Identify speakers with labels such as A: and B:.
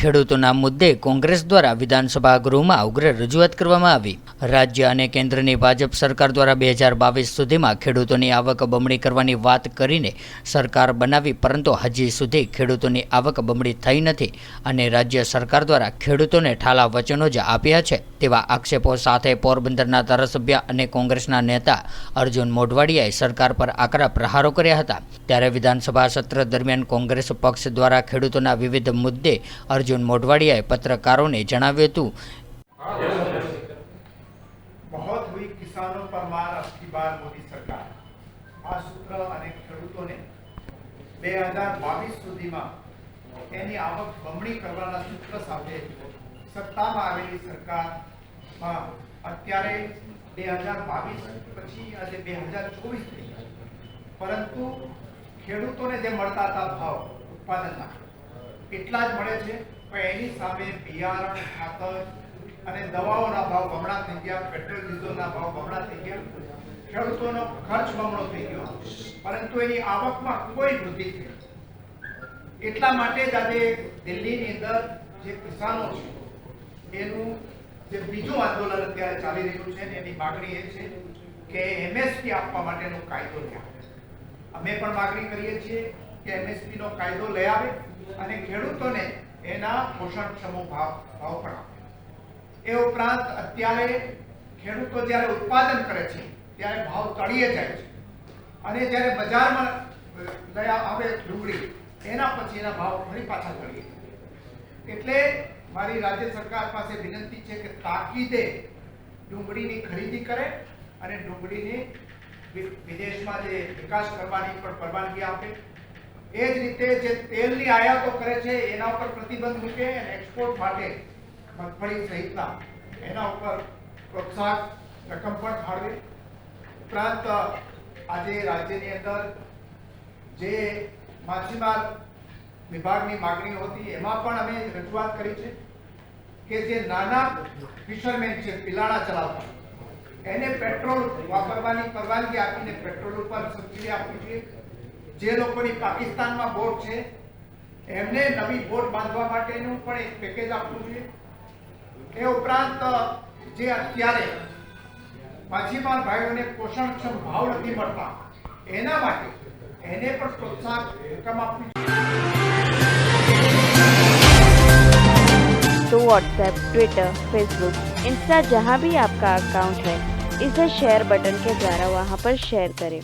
A: ખેડૂતોના મુદ્દે કોંગ્રેસ દ્વારા વિધાનસભા ગૃહમાં ઉગ્ર રજૂઆત કરવામાં આવી। રાજ્ય અને કેન્દ્રની ભાજપ સરકાર દ્વારા 2022 સુધીમાં ખેડૂતોની આવક બમણી કરવાની વાત કરીને સરકાર બનાવી, પરંતુ હજી સુધી ખેડૂતોની આવક બમણી થઈ નથી અને રાજ્ય સરકાર દ્વારા ખેડૂતોને ઠાલા વચનો જ આપ્યા છે તેવા આક્ષેપો સાથે પોરબંદરના ધારાસભ્ય અને કોંગ્રેસના નેતા અર્જુન મોઢવાડિયાએ સરકાર પર આકરા પ્રહારો કર્યા હતા। ત્યારે વિધાનસભા સત્ર દરમિયાન કોંગ્રેસ પક્ષ દ્વારા ખેડૂતોના વિવિધ મુદ્દે અર્જુન મોઢવાડિયાએ પत्रकारों ने जણાવ્યું હતું।
B: बहुत हुई किसानों पर मार, अब की बार मोदी सरकार आ सूत्र અને ખેડૂતોને 2022 સુધીમાં એની આવક બમણી કરવાના સૂત્ર સાથે સત્તામાં આવેલી સરકારમાં અત્યારે 2022 પછી આજે 2024 થઈ ગયા, પરંતુ ખેડૂતોને જે મળતા હતા ભાવ ઉત્પાદનના એટલા જ મળે છે, પણ એની સામે બિયારણ, ખાતર અને દવાઓના ભાવ બમણા થઈ ગયા, પેટ્રોલ ડીઝલના ભાવ બમણા થઈ ગયા, ખેડૂતોનો ખર્ચ બમણો થઈ ગયો, પરંતુ એની આવકમાં કોઈ વૃદ્ધિ થઈ નથી। એટલા માટે જ આજે દિલ્હીની અંદર જે કિસાનો છે એનું જે બીજું આંદોલન અત્યારે ચાલી રહ્યું છે, એની માગણી એ છે કે એમએસપી આપવા માટેનો કાયદો લઈ આવે। અમે પણ માગણી કરીએ છીએ કે એમએસપી નો કાયદો લઈ આવે અને ખેડૂતોને એના પોષણક્ષમ ભાવ પણ આપે। એ ઉપરાંત અત્યારે ખેડૂતો જ્યારે ઉત્પાદન કરે છે ત્યારે ભાવ તળિયે જાય છે અને જ્યારે બજારમાં લઈ આવે ડુંગળી, એના પછી એના ભાવ ફરી પાછા તળિયે જાય। એટલે મારી રાજ્ય સરકાર પાસે વિનંતી છે કે તાકીદે ડુંગળીની ખરીદી કરે અને ડુંગળીની વિદેશમાં જે વિકાસ કરવાની પણ પરવાનગી આપે। એ જ રીતે જે તેલની આયાતો કરે છે એના ઉપર પ્રતિબંધ મૂકે અને એક્સપોર્ટ માટે મગફળી સહિતના એના ઉપર પ્રોત્સાહક રકમ પણ ફાળવે। ઉપરાંત આજે રાજ્યની અંદર જે માછીમાર વિભાગની માગણીઓ હતી એમાં પણ અમે રજૂઆત કરી છે કે જે નાના ફિશરમેન છે, પિલાણા ચલાવતા, એને પેટ્રોલ વાપરવાની પરવાનગી આપીને પેટ્રોલ ઉપર સબસિડી આપવી જોઈએ। જે લોકોની પાકિસ્તાનમાં બોટ છે એમને નવી બોટ બાંધવા માટેનું પણ એક પેકેજ આપવું જોઈએ। એ ઉપરાંત જે અત્યારે માછીમાર ભાઈઓને પોષણક્ષમ ભાવ નથી મળતા એના માટે એને પણ પ્રોત્સાહન રકમ આપવી જોઈએ।
C: तो व्हाट्सएप, ट्विटर, फेसबुक, इंस्टा जहाँ भी आपका अकाउंट है, इसे शेयर बटन के द्वारा वहाँ पर शेयर करें।